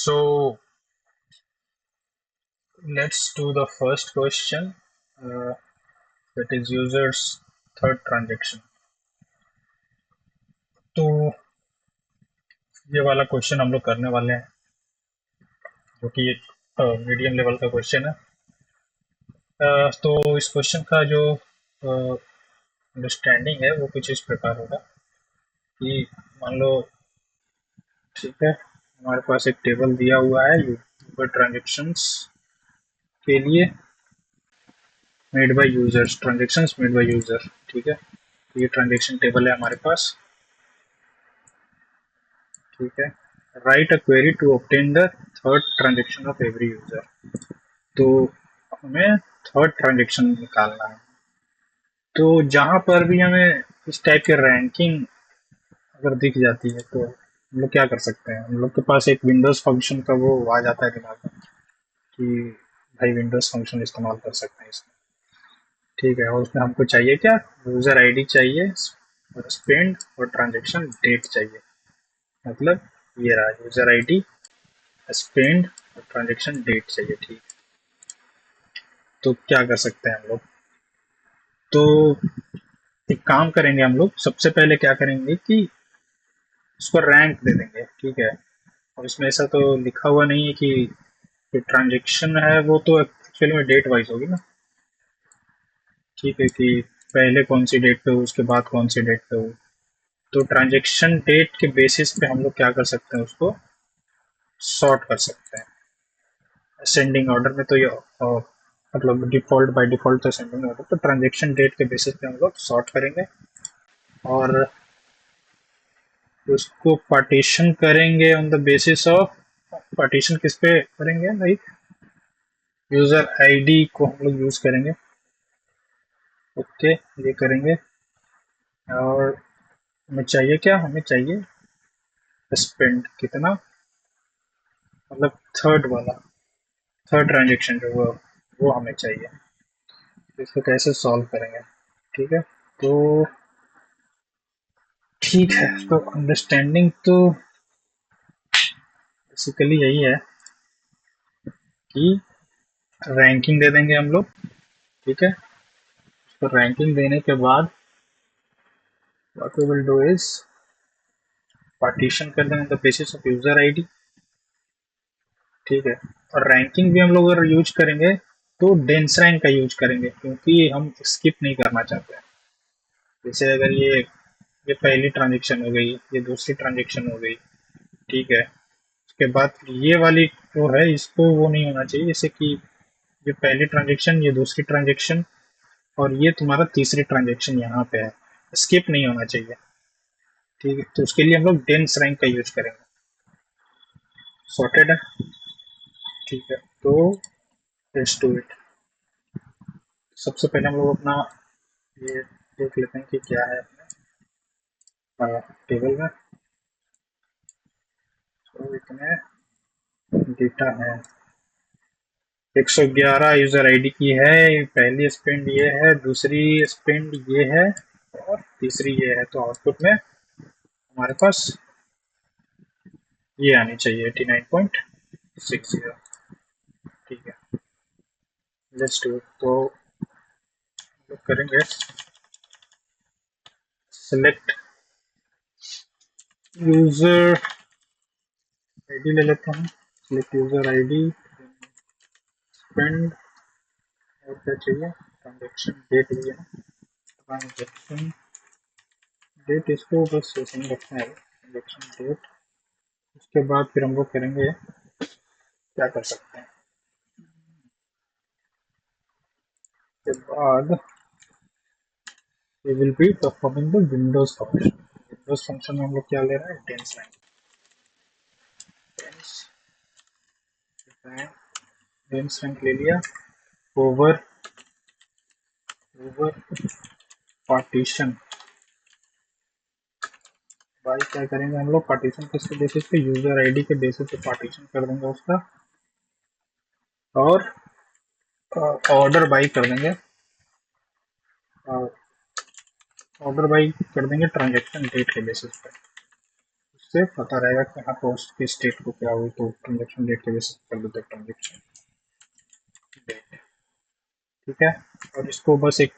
So let's do the first question. Uh, that is user's third transaction. तो ये वाला question हम लोग करने वाले हैं, जो कि एक मीडियम लेवल का क्वेश्चन है। तो इस क्वेश्चन का जो अंडरस्टैंडिंग है वो कुछ इस प्रकार होगा कि मान लो, ठीक है, हमारे पास एक टेबल दिया हुआ है यूजर ट्रांजेक्शन्स के लिए, made by users, transactions made by user. ठीक है, ये ट्रांजेक्शन टेबल है हमारे पास। ठीक है, write a query to obtain the third transaction of every user. तो हमें थर्ड ट्रांजेक्शन निकालना है। तो जहां पर भी हमें इस टाइप के रैंकिंग अगर दिख जाती है तो हम लोग क्या कर सकते हैं। हम लोग के पास एक विंडोज फंक्शन का वो आ जाता है दिमाग में कि भाई विंडोज फंक्शन इस्तेमाल कर सकते हैं इसमें। ठीक है, और उसमें हमको चाहिए क्या, यूजर आईडी चाहिए और स्पेंड और ट्रांजेक्शन डेट चाहिए। मतलब ये रहा यूजर आईडी, स्पेंड और ट्रांजेक्शन डेट चाहिए। ठीक, तो क्या कर सकते हैं हम लोग। तो एक काम करेंगे हम लोग, सबसे पहले क्या करेंगे कि उसको रैंक दे देंगे। ठीक है, और इसमें ऐसा तो लिखा हुआ नहीं है कि जो ट्रांजेक्शन है वो तो एक्चुअली में डेट वाइज होगी ना। ठीक है, कि पहले कौन सी डेट पे हो, उसके बाद कौन सी डेट पे हो। तो ट्रांजेक्शन डेट के बेसिस पे हम लोग क्या कर सकते हैं, उसको सॉर्ट कर सकते हैं असेंडिंग ऑर्डर में। तो ये मतलब डिफॉल्ट बाय डिफॉल्ट तो असेंडिंग ऑर्डर, तो ट्रांजेक्शन डेट के बेसिस पे हम लोग सॉर्ट करेंगे और उसको पार्टीशन करेंगे on the basis of, partition किस पे करेंगे भाई, यूजर आईडी को हम लोग यूज करेंगे। ओके, ये करेंगे। और हमें चाहिए क्या, हमें चाहिए स्पेंड कितना, मतलब थर्ड वाला, थर्ड ट्रांजेक्शन जो वो हमें चाहिए। तो इसको कैसे सॉल्व करेंगे। ठीक है, तो ठीक है, तो अंडरस्टैंडिंग तो बेसिकली यही है कि रैंकिंग दे देंगे हम लोग। ठीक है, तो रैंकिंग देने के बाद what we will do is partition कर देंगे the basis of user ID. ठीक है, और रैंकिंग भी हम लोग अगर यूज करेंगे तो डेंस रैंक का यूज करेंगे, क्योंकि हम स्किप नहीं करना चाहते हैं। जैसे अगर ये पहली ट्रांजेक्शन हो गई, ये दूसरी ट्रांजेक्शन हो गई। ठीक है, उसके बाद ये वाली जो है इसको वो नहीं होना चाहिए, जैसे कि ये पहली ट्रांजेक्शन, ये दूसरी ट्रांजेक्शन और ये तुम्हारा तीसरी ट्रांजेक्शन यहाँ पे है, स्किप नहीं होना चाहिए। ठीक है, तो उसके लिए हम लोग डेंस रैंक का यूज करेंगे। सॉर्टेड है। ठीक है, तो लेट्स डू इट। सबसे पहले हम लोग अपना ये देख लेते हैं कि क्या है अपने टेबल में। तो इतने डेटा है, 111 यूजर आईडी की है। पहली स्पेंड ये है, दूसरी स्पेंड ये है और तीसरी ये है। तो आउटपुट में हमारे पास ये आनी चाहिए 89.60। ठीक है, लेट्स डू। तो करेंगे सिलेक्ट यूजर आईडी, ले लेते हैं सिलेक्ट यूजर आईडी, स्पेंड और क्या चाहिए, ट्रांजेक्शन डेट भी है, ट्रांजेक्शन डेट इसको बस ऐसे ही रखना है, ट्रांजेक्शन डेट। उसके बाद फिर हम लोग करेंगे, क्या कर सकते हैं उसके बाद, we will be performing the windows function। windows function में हम लोग क्या ले रहे हैं, टेंस रैंक। टेंस रैंक ले लिया, ओवर ओवर पार्टीशन बाई क्या करेंगे हम लोग, पार्टीशन किसके बेसिस पे, यूजर आईडी के बेसिस पे पार्टीशन कर देंगे उसका, और ऑर्डर बाई कर देंगे, ऑर्डर बाई कर देंगे ट्रांजेक्शन डेट के बेसिस पे। से पता रहेगा कि हाँ पोस्ट की स्टेट को क्या हुई, तो ट्रांजेक्शन डेट के बेसिस कर देते हैं ट्रांजेक्शन डेट। ठीक है, और इसको बस एक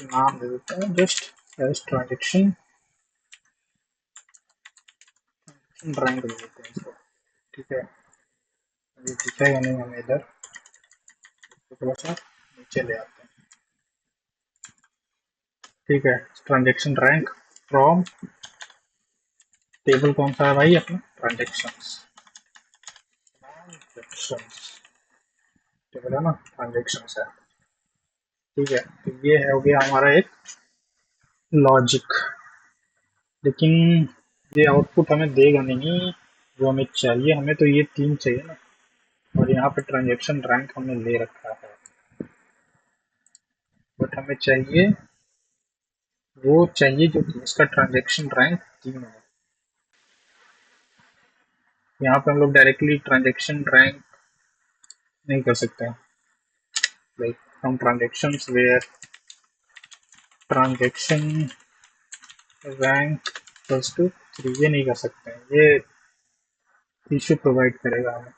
नाम दे देते हैं, जस्ट एज ट्रांजेक्शन रैंक दे देते हैं इसको। ठीक है, ये दिखेगा नहीं हमें इधर, तो थोड़ा सा नीचे ले आते हैं। ठीक है, ट्रांजेक्शन रैंक फ्रॉम टेबल कौन सा है भाई अपना, ट्रांजेक्शंस। ट्रांजेक्शंस टेबल है ना, ट्रांजेक्शंस है। ठीक है, तो ये है हो गया हमारा एक लॉजिक। लेकिन ये आउटपुट हमें देगा नहीं जो हमें चाहिए, हमें तो ये तीन चाहिए ना, और यहाँ पे ट्रांजेक्शन रैंक हमने ले रखा है, बट हमें चाहिए वो चाहिए जो कि इसका ट्रांजेक्शन रैंक तीन है। यहाँ पे हम लोग डायरेक्टली ट्रांजेक्शन रैंक नहीं कर सकते हैं, लाइक हम transaction where transaction rank plus two three ये नहीं कर सकते हैं, ये इश्यू प्रोवाइड करेगा हमें।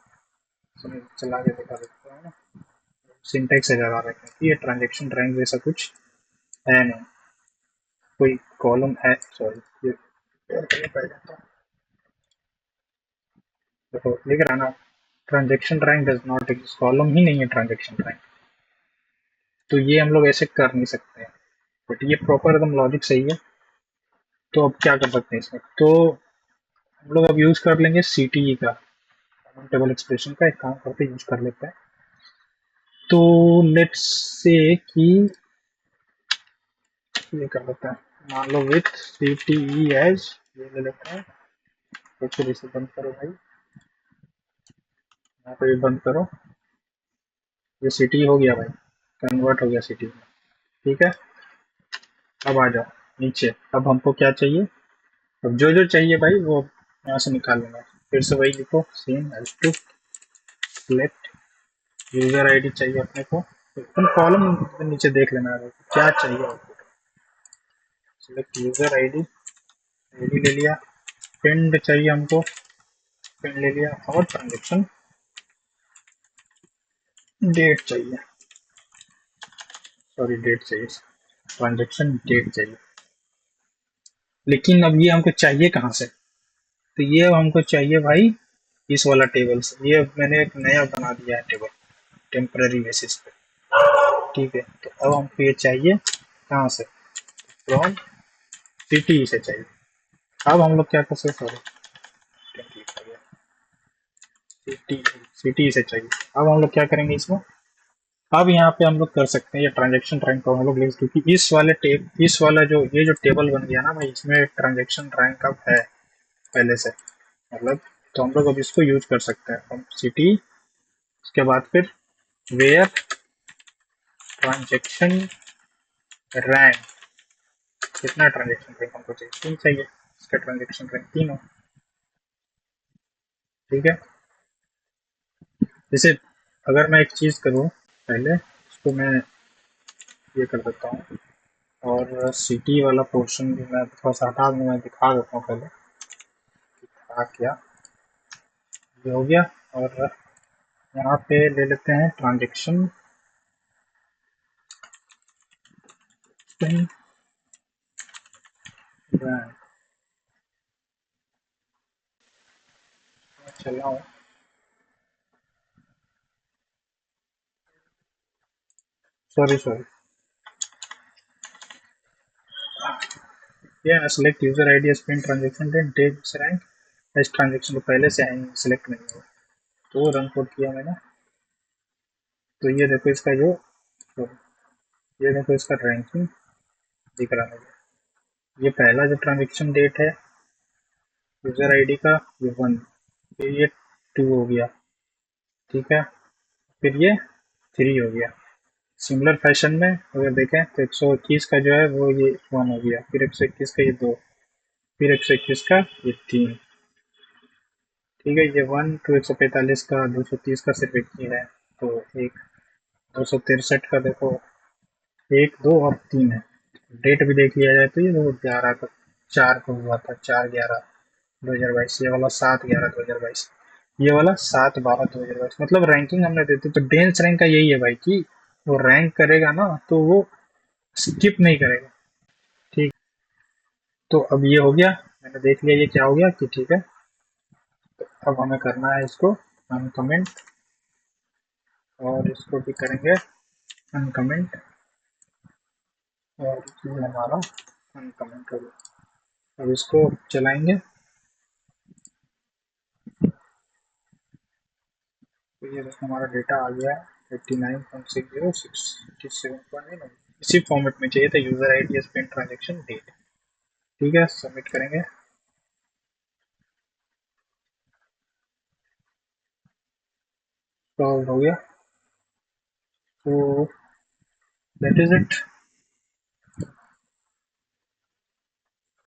समझ चला के दिखा देते हैं ना, सिंटेक्स है लगा रखे हैं, ये ट्रांजेक्शन रैंक जैसा कुछ है नहीं, कोई कॉलम है, सॉरी ये पहले देखो लिख रहा ना, transaction rank does not exist, column ही नहीं है ट्रांजेक्शन रैंक, तो ये हम लोग ऐसे कर नहीं सकते हैं। बट ये प्रॉपर एकदम लॉजिक सही है। तो अब क्या कर सकते हैं इसमें, तो हम लोग अब यूज कर लेंगे सीटीई का, कॉमन टेबल एक्सप्रेशन का एक काम करके यूज कर लेते हैं। तो लेट्स से कि ये कर लेते हैं, मान लो विथ सीटीई एज, ये ले लेते हैं, तो फिर इसे बंद करो भाई, यहाँ पे भी बंद करो, ये सीटीई हो गया भाई, कन्वर्ट हो गया सीटीई में। ठीक है, अब आ जाओ नीचे, अब हमको क्या चाहिए, अब जो जो चाहिए भाई वो यहाँ से निकाल लेना। फिर से वही लिखो, same as to select user ID चाहिए अपने को, तुम कॉलम नीचे देख लेना है क्या चाहिए output. Select user ID, ID ले लिया, पिंड चाहिए हमको, पिन ले लिया, और ट्रांजेक्शन डेट चाहिए, सॉरी डेट चाहिए, ट्रांजेक्शन डेट चाहिए। लेकिन अब ये हमको चाहिए कहाँ से, तो ये अब हमको चाहिए भाई इस वाला टेबल से, ये अब मैंने एक नया बना दिया है टेबल टेम्पररी बेसिस पे। ठीक है, तो अब हमको ये चाहिए कहाँ से, फ्रॉम सिटी से चाहिए। अब हम लोग क्या कर सकते हैं, सिटी सिटी से चाहिए। अब हम लोग क्या करेंगे इसमें, अब यहाँ पे हम लोग कर सकते हैं ये ट्रांजेक्शन रैंक को हम लोग ले, क्योंकि इस वाला जो ये जो टेबल बन गया ना भाई, इसमें ट्रांजेक्शन रैंक अब है पहले से, मतलब तो हम लोग अब इसको यूज कर सकते हैं, हम सिटी, उसके बाद फिर वेयर ट्रांजेक्शन रैंक, कितना ट्रांजेक्शन रैंक हमको चाहिए, तीन चाहिए, इसका ट्रांजेक्शन रैंक तीन हो। ठीक है, जैसे अगर मैं एक चीज करूँ, पहले इसको मैं ये कर देता हूँ, और सिटी वाला पोर्शन भी मैं थोड़ा सा हटा दूँ, मैं दिखा देता हूँ पहले क्या ये हो गया। और यहाँ पे ले लेते हैं ट्रांजेक्शन चला हूँ, सॉरी सॉरी, ये select user ID as pin transaction date date rank as transaction, तो पहले से सेलेक्ट नहीं हुआ, तो रन कोड किया मैंने, तो ये देखो इसका जो, ये देखो इसका रैंकिंग दिख रहा है मुझे, ये पहला जो ट्रांजेक्शन डेट है यूजर आईडी का, ये वन, फिर ये टू हो गया, ठीक है, फिर ये थ्री हो गया। सिमिलर फैशन में अगर देखें तो 121 का जो है वो ये वन हो गया, फिर 121 का ये दो, फिर 121 का ये तीन। ठीक है, ये वन टू 145 का, 230 का सिर्फ एक ही है, तो एक 263 का देखो, एक दो और तीन है, डेट भी देख लिया जाए तो ये 2011 का, 4 को हुआ था, 4/11/2022, ये वाला 7/11/2022, ये वाला 7/12/2022। मतलब रैंकिंग हमने देते तो डेंस रैंक का यही है भाई कि वो रैंक करेगा ना तो वो स्किप नहीं करेगा। ठीक, तो अब ये हो गया, मैंने देख लिया ये क्या हो गया कि ठीक है। अब हमें करना है इसको अनकमेंट, और इसको भी करेंगे अनकमेंट, और ये हमारा अनकमेंट हो गया। अब इसको चलाएंगे तो ये देखो हमारा डेटा आ गया है 89.60 इसी फॉर्मेट में चाहिए था, user ID spend transaction date. ठीक है, सबमिट करेंगे। सॉल्व हो गया। तो दैट इज इट।